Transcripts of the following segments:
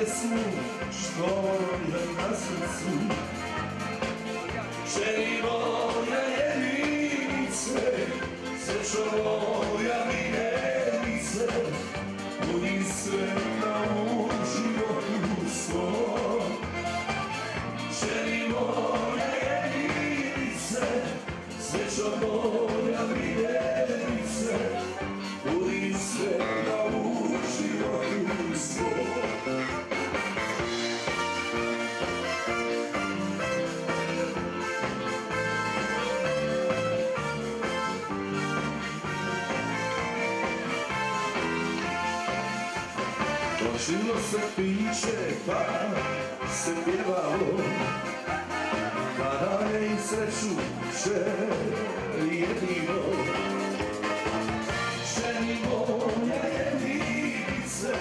pjesmu što je na srcu. Ženi moja jedinice, srećo moja miljenice, budi sretna u životu svom. Ženi moja jedinice, srećo moja miljenice, budi sretna u životu svom. Točilo se piće pa se pjevalo, kada je i sreću želi jedino. Ženi moja jedinice,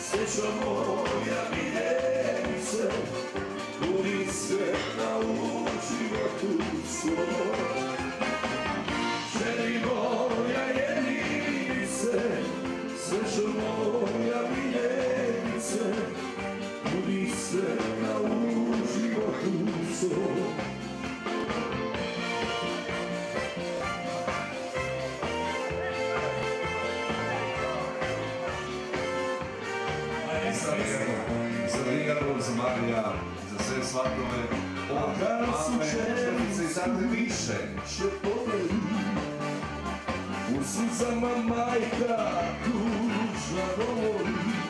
srećo moja miljenice, budi sretna u životu svom. Ženi moja jedinice, srećo moja miljenice, budi sretna u životu svom. Za Rigaru, za Marija, za sve svatove, Kada su čelice i tako više. što poveli, u suzama majka tužna govori.